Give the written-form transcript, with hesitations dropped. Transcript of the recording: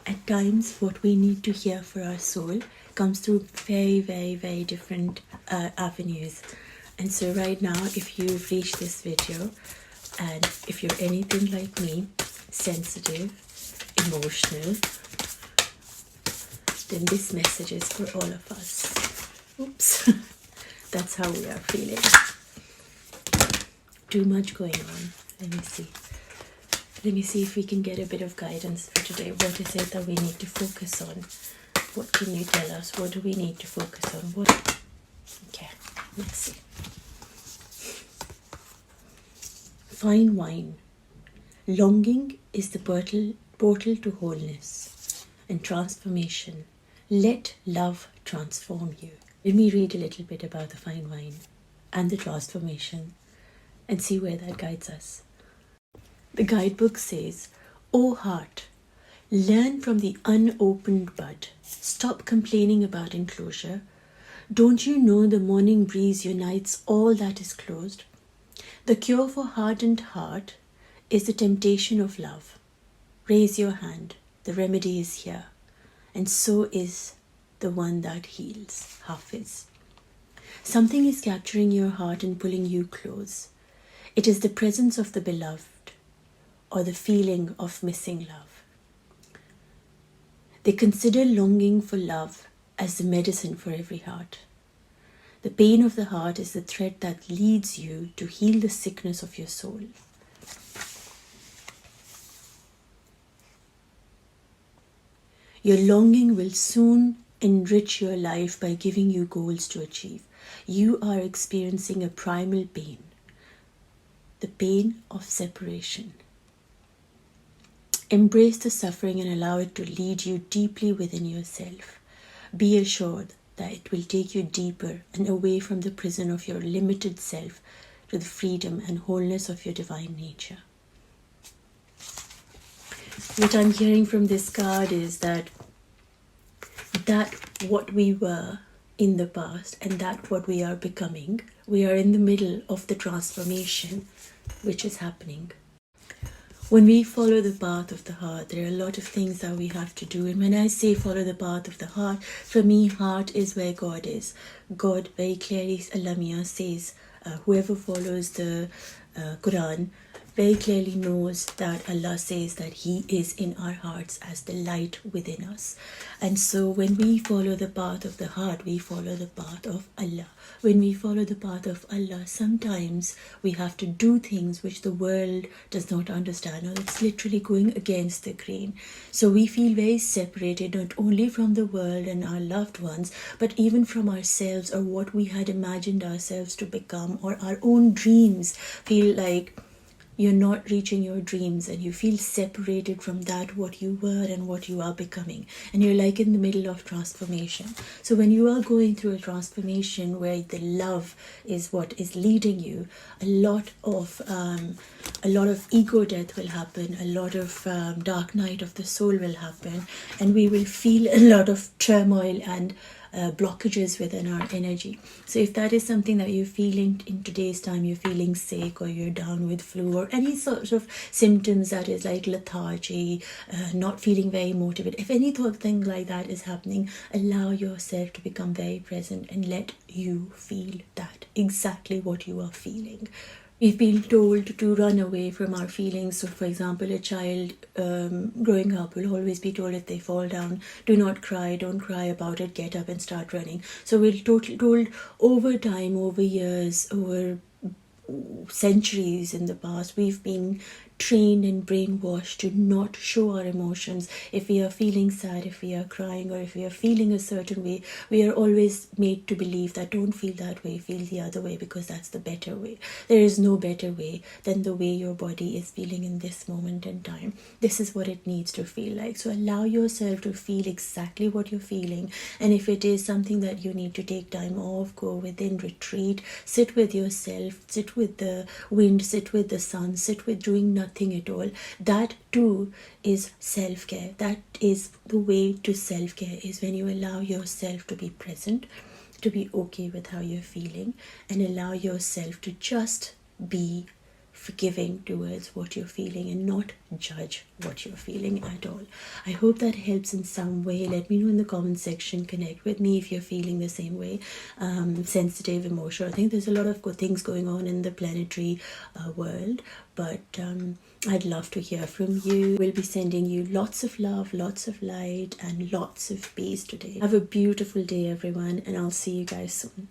At times, what we need to hear for our soul comes through very, very, very different avenues. And so right now, if you've reached this video, and if you're anything like me, sensitive, emotional, then this message is for all of us. Oops. That's how we are feeling. Too much going on. Let me see. Let me see if we can get a bit of guidance for today. What is it that we need to focus on? What can you tell us? What do we need to focus on? What? Okay, let's see. Fine wine. Longing is the portal to wholeness and transformation. Let love transform you. Let me read a little bit about the fine wine and the transformation and see where that guides us. The guidebook says, "O heart, learn from the unopened bud. Stop complaining about enclosure. Don't you know the morning breeze unites all that is closed? The cure for hardened heart is the temptation of love. Raise your hand. The remedy is here. And so is the one that heals." Hafiz. Something is capturing your heart and pulling you close. It is the presence of the beloved or the feeling of missing love. They consider longing for love as the medicine for every heart. The pain of the heart is the thread that leads you to heal the sickness of your soul. Your longing will soon enrich your life by giving you goals to achieve. You are experiencing a primal pain, the pain of separation. Embrace the suffering and allow it to lead you deeply within yourself. Be assured that it will take you deeper and away from the prison of your limited self to the freedom and wholeness of your divine nature. What I'm hearing from this card is that what we were in the past and that what we are becoming, we are in the middle of the transformation which is happening. When we follow the path of the heart, there are a lot of things that we have to do. And when I say follow the path of the heart, for me, heart is where God is. God very clearly, Alamia says, whoever follows the Quran very clearly knows that Allah says that He is in our hearts as the light within us. And so when we follow the path of the heart, we follow the path of Allah. When we follow the path of Allah, sometimes we have to do things which the world does not understand, or it's literally going against the grain. So we feel very separated, not only from the world and our loved ones, but even from ourselves or what we had imagined ourselves to become, or our own dreams. Feel like you're not reaching your dreams and you feel separated from that what you were and what you are becoming, and you're like in the middle of transformation. So when you are going through a transformation where the love is what is leading you, a lot of ego death will happen, a lot of dark night of the soul will happen, and we will feel a lot of turmoil and blockages within our energy. So if that is something that you're feeling in today's time, you're feeling sick or you're down with flu or any sort of symptoms that is like lethargy, not feeling very motivated, if any thing like that is happening, allow yourself to become very present and let you feel that exactly what you are feeling. We've been told to run away from our feelings. So, for example, a child growing up will always be told if they fall down, do not cry, don't cry about it, get up and start running. So we're told over time, over years, over centuries in the past, we've been trained and brainwashed to not show our emotions. If we are feeling sad, if we are crying, or if we are feeling a certain way, we are always made to believe that don't feel that way, feel the other way, because that's the better way. There is no better way than the way your body is feeling in this moment in time. This is what it needs to feel like. So allow yourself to feel exactly what you're feeling, and if it is something that you need to take time off, go within, retreat, sit with yourself, sit with the wind, sit with the sun, sit with doing nothing at all. That too is self-care. That is the way to self-care, is when you allow yourself to be present, to be okay with how you're feeling, and allow yourself to just be forgiving towards what you're feeling and not judge what you're feeling at all. I hope that helps in some way. Let me know in the comment section. Connect with me if you're feeling the same way, sensitive, emotional. I think there's a lot of good things going on in the planetary world, but I'd love to hear from you. We'll be sending you lots of love, lots of light, and lots of peace today. Have a beautiful day, everyone, and I'll see you guys soon.